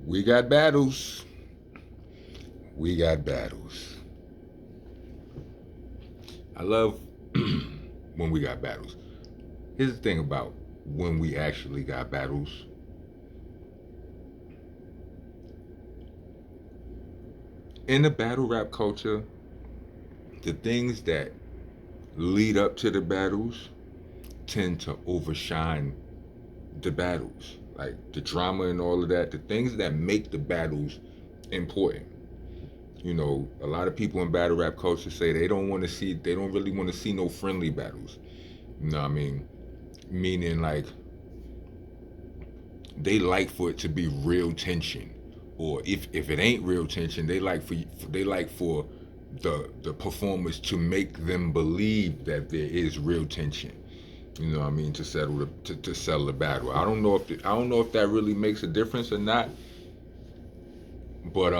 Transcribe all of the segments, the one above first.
We got battles. We got battles. I love when we got battles. Here's the thing about when we actually got battles. In the battle rap culture, the things that lead up to the battles tend to overshine the battles. Like the drama and all of that, the things that make the battles important. You know, a lot of people in battle rap culture say they don't really want to see no friendly battles. You know what I mean? Meaning like they like for it to be real tension, or if it ain't real tension, they like for the performers to make them believe that there is real tension. You know what I mean, to settle the battle. I don't know if that really makes a difference or not, but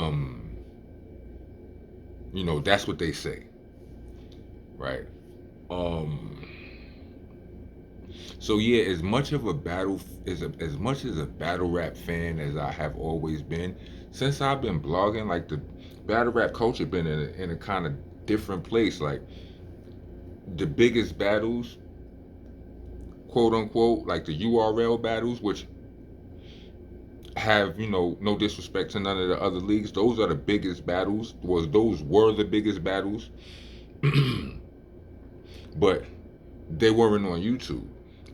you know, that's what they say, right? Um, so yeah, as much as a battle rap fan as I have always been, since I've been blogging, like the battle rap culture been in a kind of different place. Like the biggest battles, quote unquote, like the URL battles, which have, you know, no disrespect to none of the other leagues, those are the biggest battles. Those were the biggest battles, but they weren't on YouTube.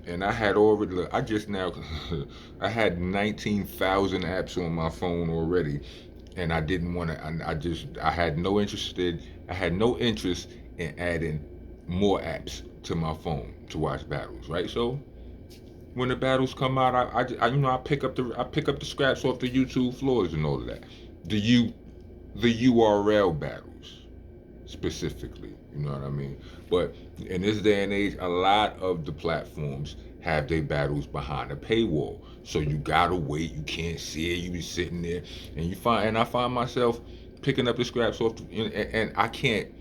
And I had already, I just now, I had 19,000 apps on my phone already, and I didn't want to. I had no interest in adding more apps to my phone to watch battles. Right, so when the battles come out, I pick up the scraps off the YouTube floors and all of that. The the URL battles specifically. You know what I mean? But in this day and age, a lot of the platforms have their battles behind a paywall. So you gotta wait. You can't see it. You be sitting there, and I find myself picking up the scraps off, and I can't,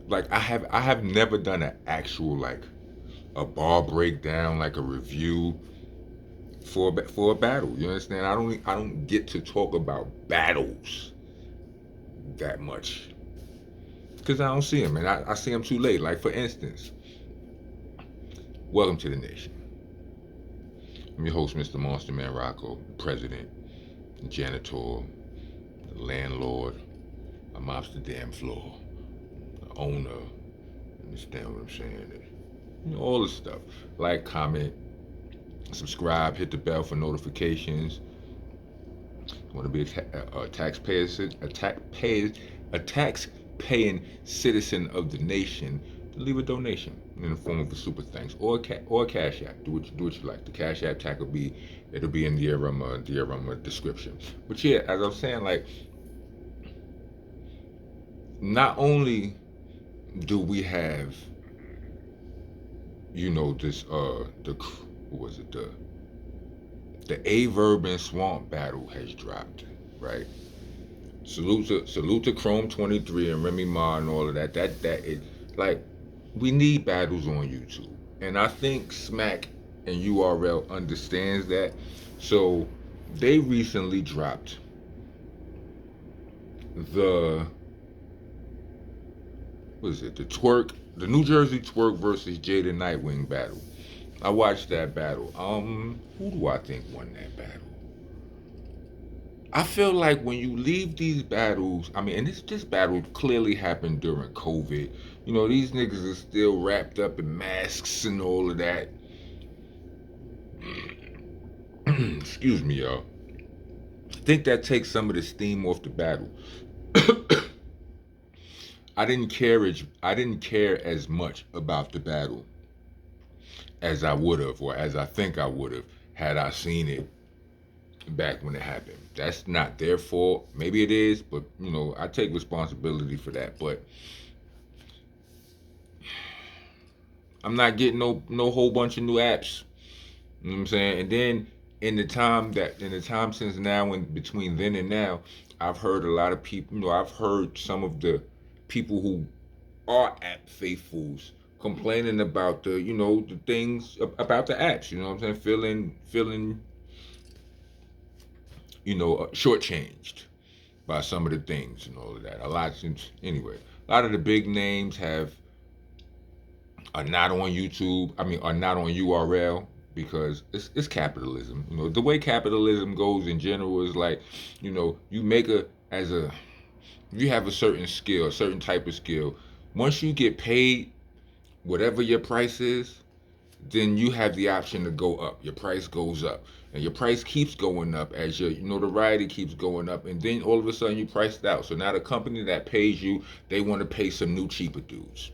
like, I have never done an actual, like, a bar breakdown, like a review for a battle. You understand? I don't get to talk about battles that much because I don't see them, and I see them too late. Like, for instance, welcome to the nation. I'm your host, Mr. Monster Man Rocco, president, janitor, the landlord, a mobster damn floor, the owner. Understand what I'm saying? You know, all this stuff. Like, comment, subscribe, hit the bell for notifications. Want to be a taxpayer, a tax paying citizen of the nation? Leave a donation in the form of a super thanks or a cash app. Do what you like. The cash app tag it'll be in the description. But yeah, as I was saying, like, not only do we have, you know, this what was it, the VERB and Swamp battle has dropped, right? Salute to Chrome 23 and Remy Ma and all of that. That is, like, we need battles on YouTube, and I think Smack and URL understands that. So they recently dropped the what is it? The TWORK, the New Jersey TWORK versus JEY the NITEWING battle. I watched that battle. Who do I think won that battle? I feel like when you leave these battles, I mean, and this battle clearly happened during COVID. You know, these niggas are still wrapped up in masks and all of that. Excuse me, y'all. I think that takes some of the steam off the battle. I didn't care as much about the battle as I would have, or as I think I would have, had I seen it back when it happened. That's not their fault. Maybe it is, but you know, I take responsibility for that. But I'm not getting no whole bunch of new apps. You know what I'm saying? And then in the time since now, and between then and now, I've heard a lot of people. You know, I've heard some of the people who are app faithfuls complaining about the, you know, the things about the apps. You know what I'm saying? shortchanged by some of the things and all of that. A lot of the big names are not on YouTube. I mean, are not on URL because it's capitalism. The way capitalism goes in general is like, you make you have a certain skill, a certain type of skill. Once you get paid, whatever your price is, then you have the option to go up. Your price goes up. And your price keeps going up as your notoriety keeps going up. And then all of a sudden you priced out. So now the company that pays you, they want to pay some new cheaper dudes.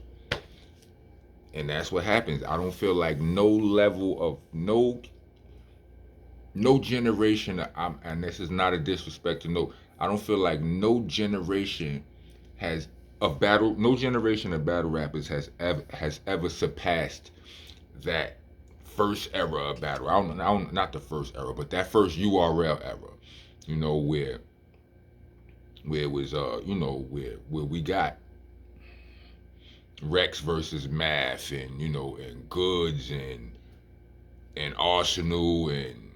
And that's what happens. I don't feel like no generation, and this is not a disrespect to I don't feel like has no generation of battle rappers has ever surpassed that first era of battle. I don't not the first era, but that first URL era. Where it was where we got Rex versus Math, and and Goods, and Arsenal, and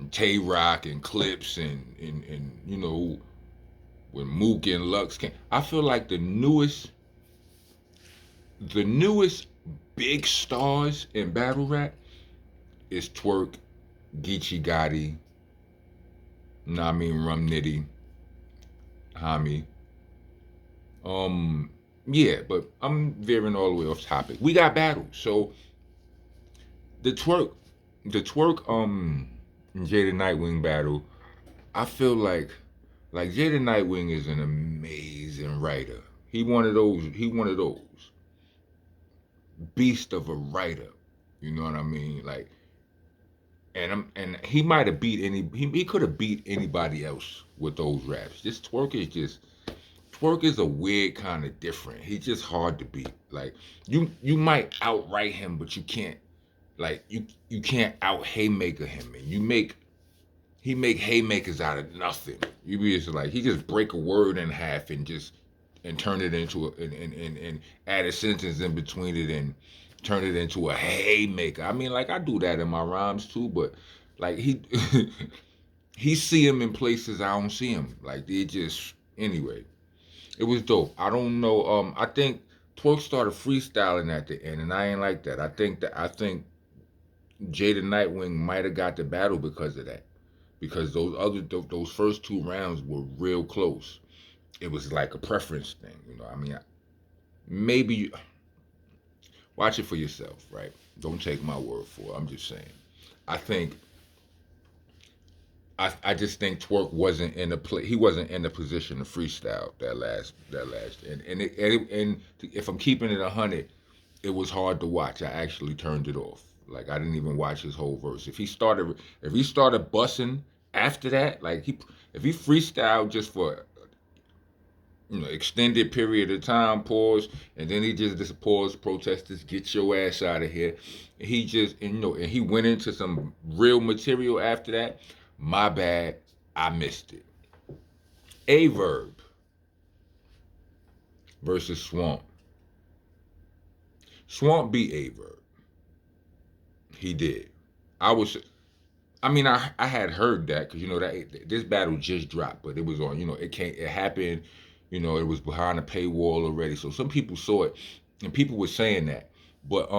Tay Rock, and Clips, and when Mook and Lux came. I feel like the newest big stars in battle rap is TWORK, Geechee Gotti, Rum Nitty, Hami. Yeah, but I'm veering all the way off topic. We got battles. So the TWORK Jay the NITEWING battle, I feel like Jay the NITEWING is an amazing writer. He one of those beast of a writer. You know what I mean? Like, and he might have beat he could have beat anybody else with those raps. TWORK is a weird kind of different. He's just hard to beat. Like, you might outright him, but you can't, like, you can't out haymaker him. And he make haymakers out of nothing. You be just like, he just break a word in half and turn it into and add a sentence in between it and turn it into a haymaker. I mean, like, I do that in my rhymes too, but like he see him in places I don't see him. Like, they just, anyway. It was dope. I don't know. I think TWORK started freestyling at the end, and I ain't like that. I think Jay the NITEWING might have got the battle because of that. Because those first two rounds were real close. It was like a preference thing, I mean, maybe watch it for yourself, right? Don't take my word for it. I'm just saying. I just think TWORK wasn't in he wasn't in the position to freestyle that last and if I'm keeping it 100, it was hard to watch. I actually turned it off. Like, I didn't even watch his whole verse. If he started bussing after that, like, if he freestyled just for extended period of time, pause, and then he just pause, protesters, get your ass out of here. He just and he went into some real material after that. My bad, I missed it. VERB versus Swamp. Swamp beat VERB. He did. I had heard that because that this battle just dropped, but it was on. It happened. It was behind a paywall already, so some people saw it, and people were saying that. But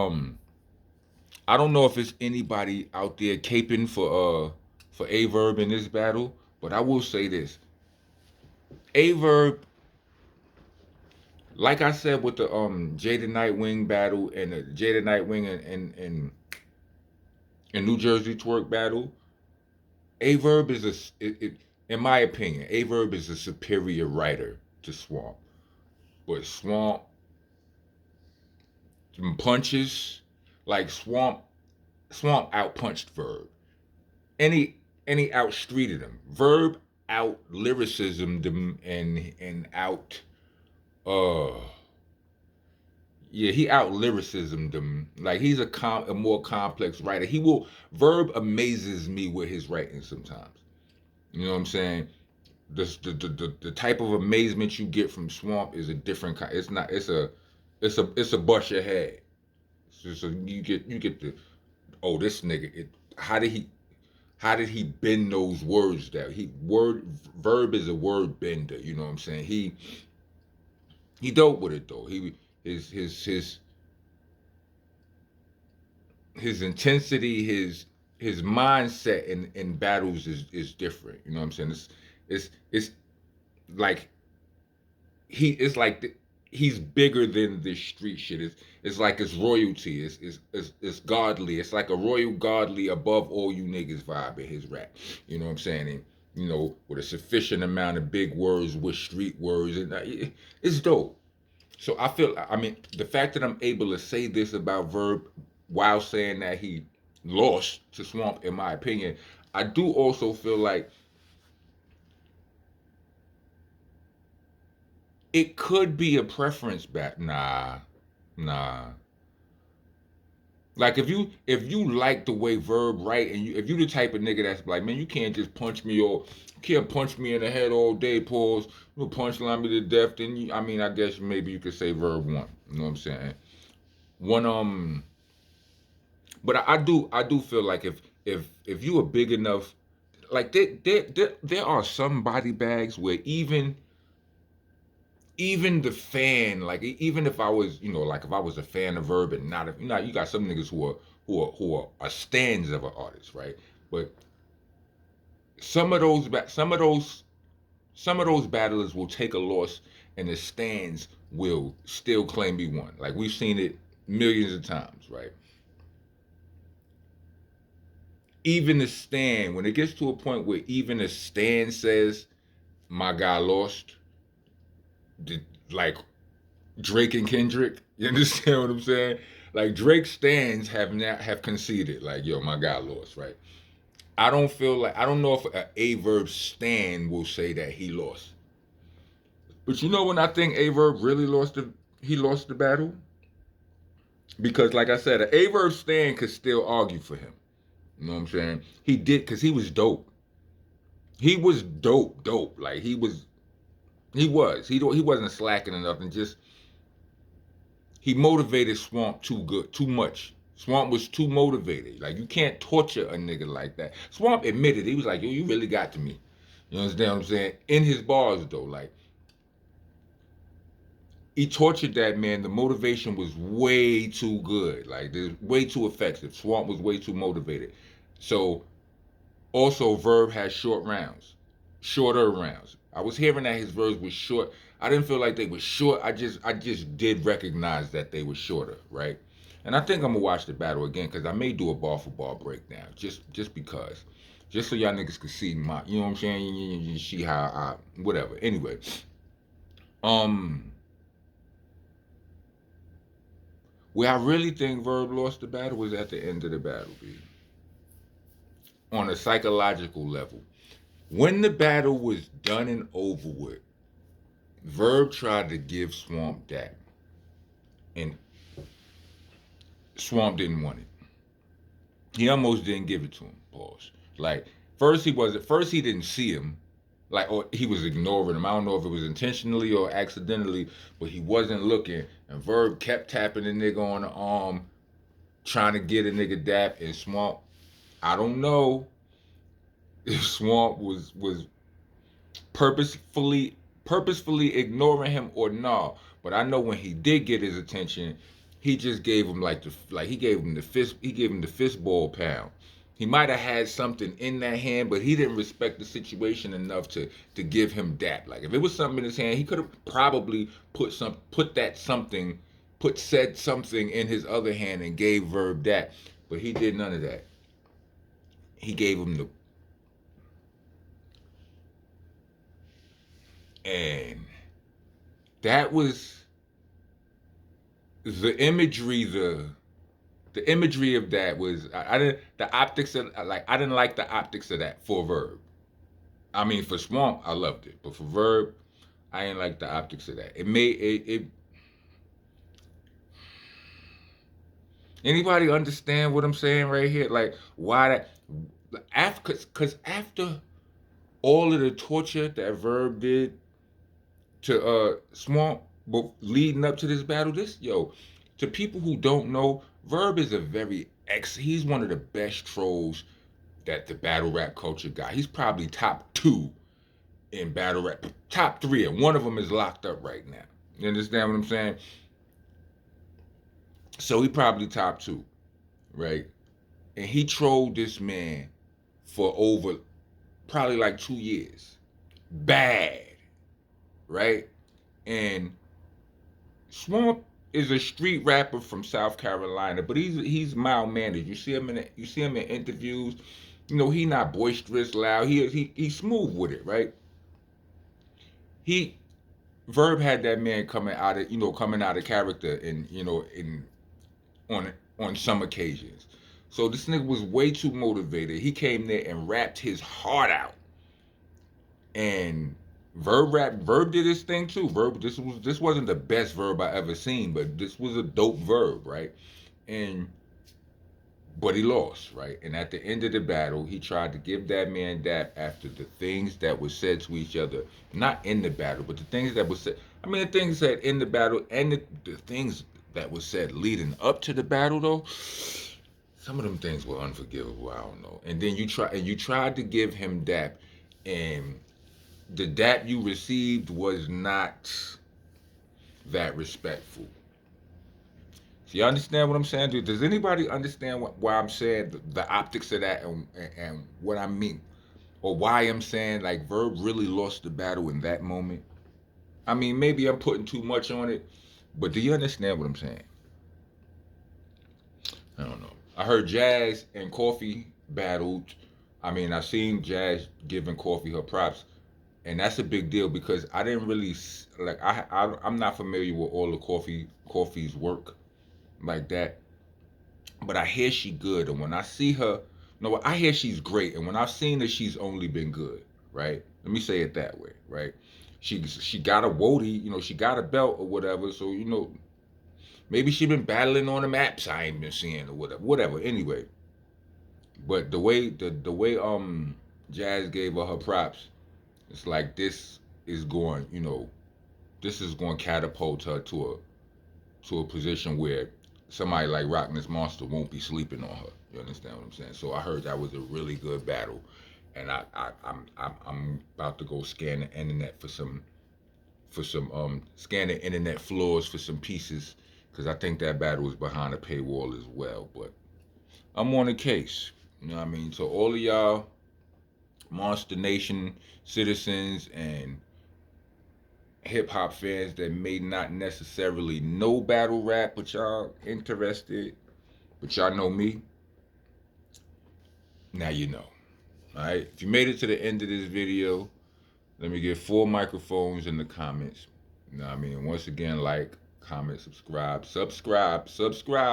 I don't know if it's anybody out there caping for VERB in this battle, but I will say this: VERB, like I said with the Jay the NITEWING battle and the Jay the NITEWING and New Jersey TWORK battle, VERB is in my opinion, VERB is a superior writer to Swamp. But Swamp punches, like Swamp outpunched VERB. And he outstreeted him. VERB out lyricism them and out he out lyricism them. Like, he's a more complex writer. VERB amazes me with his writing sometimes. You know what I'm saying? The type of amazement you get from Swamp is a different kind. It's a bust your head. So you get the, oh, this nigga, how did he bend those words down? Verb is a word bender. You know what I'm saying? He dope with it though. His his his his intensity, his mindset in battles is different. You know what I'm saying? It's like it's like he's bigger than this street shit. It's like it's royalty. It's godly. It's like a royal godly above all you niggas vibe in his rap. You know what I'm saying? And, you know, with a sufficient amount of big words with street words, and it's dope. So I feel, I mean, the fact that I'm able to say this about Verb while saying that he lost to Swamp, in my opinion, I do also feel like it could be a preference back. Nah. Like if you like the way Verb write, and if you the type of nigga that's like, man, you can't just punch me, or you can't punch me in the head all day, pause, you punchline me to death, then I mean, I guess maybe you could say Verb one. You know what I'm saying? One but I do feel like if you are big enough, like there are some body bags where even the fan, like even if I was, you know, like if I was a fan of Verb and not, you know, you got some niggas who are stands of an artist, right? But some of those battlers will take a loss, and the stands will still claim he won. Like we've seen it millions of times, right? Even the stand, when it gets to a point where even the stand says my guy lost, like Drake and Kendrick. You understand what I'm saying? Like Drake stands have conceded. Like, yo, my guy lost, right? I don't know if a Verb stand will say that he lost. But you know when I think A Verb really lost the battle? Because like I said, an A Verb stand could still argue for him. You know what I'm saying? He did, because he was dope. He was dope. Like he wasn't slacking enough, and just he motivated Swamp too good, too much. Swamp was too motivated. Like you can't torture a nigga like that. Swamp admitted, he was like, yo, you really got to me. You understand what I'm saying? In his bars though, like he tortured that man. The motivation was way too good. Like there's way too effective. Swamp was way too motivated. So also Verb has shorter rounds. I was hearing that his verbs were short. I didn't feel like they were short. I just did recognize that they were shorter, right? And I think I'm gonna watch the battle again, because I may do a bar for bar breakdown, just because, just so y'all niggas can see my, you know what I'm saying? You see how whatever. Anyway, um, where I really think Verb lost the battle was at the end of the battle, B. On a psychological level, when the battle was done and over with, Verb tried to give Swamp that, and Swamp didn't want it. He almost didn't give it to him. Pause. Like first he didn't see him, like, or he was ignoring him. I don't know if it was intentionally or accidentally, but he wasn't looking. And Verb kept tapping the nigga on the arm, trying to get a nigga dap. And Swamp, I don't know if Swamp was purposefully ignoring him or not. But I know when he did get his attention, he just gave him he gave him the fistball pound. He might have had something in that hand, but he didn't respect the situation enough to give him that. Like if it was something in his hand, he could have probably said something in his other hand and gave Verb that. But he did none of that. He gave him the, and that was the imagery. The imagery of that was, I didn't, the optics of, like, I didn't like the optics of that for Verb. I mean, for Swamp I loved it, but for Verb I didn't like the optics of that. It made it anybody understand what I'm saying right here? Like why that, after, because after all of the torture that Verb did to Swamp, but leading up to this battle, to people who don't know, Verb is a very he's one of the best trolls that the battle rap culture got. He's probably top 2 in battle rap, top 3, and one of them is locked up right now. You understand what I'm saying? So he probably top 2, right? And he trolled this man for over probably like 2 years. Bad, right? And Swamp is a street rapper from South Carolina, but he's mild mannered. You see him in interviews. You know, he not boisterous, loud. He's smooth with it, right? He Verb had that man coming out of character, and in on some occasions. So this nigga was way too motivated. He came there and rapped his heart out. And Verb did his thing too. This wasn't the best Verb I ever seen, but this was a dope Verb, right? And but he lost, right? And at the end of the battle, he tried to give that man dap after the things that were said to each other, not in the battle, but the things that were said. I mean, the things said in the battle and the things that were said leading up to the battle, though. Some of them things were unforgivable. I don't know. And then you tried to give him dap, and the dap you received was not that respectful. So you understand what I'm saying, dude? Does anybody understand why I'm saying the optics of that, and what I mean, or why I'm saying like Verb really lost the battle in that moment? I mean, maybe I'm putting too much on it, but do you understand what I'm saying? I don't know. I heard Jazz and Coffee battled. I mean, I seen Jazz giving Coffee her props, and that's a big deal because I didn't really like. I'm not familiar with all of Coffee's work like that, but I hear she good, and when I see her, no, I hear she's great, and when I've seen her, she's only been good, right? Let me say it that way, right? She got a Wody, she got a belt or whatever, so maybe she been battling on the maps I ain't been seeing or whatever. Anyway, but the way Jazz gave her props, it's like this is going to catapult her to a position where somebody like rocknessmonsta won't be sleeping on her. You understand what I'm saying? So I heard that was a really good battle, and I'm about to go scan the internet for some scan the internet floors for some pieces because I think that battle is behind a paywall as well. But I'm on the case. You know what I mean? So all of y'all, Monster Nation citizens and hip hop fans that may not necessarily know battle rap, but y'all interested, but y'all know me, now you know. Alright? If you made it to the end of this video, let me get 4 microphones in the comments. You know what I mean? Once again, like, comment, subscribe,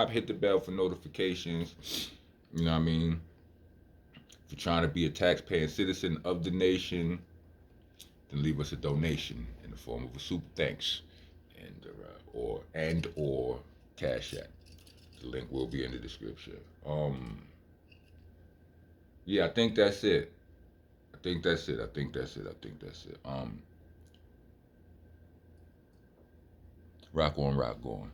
hit the bell for notifications. You know what I mean? If you're trying to be a taxpaying citizen of the nation, then leave us a donation in the form of a super thanks or Cash App. The link will be in the description. Yeah, I think that's it. I think that's it. Rock on, rock on.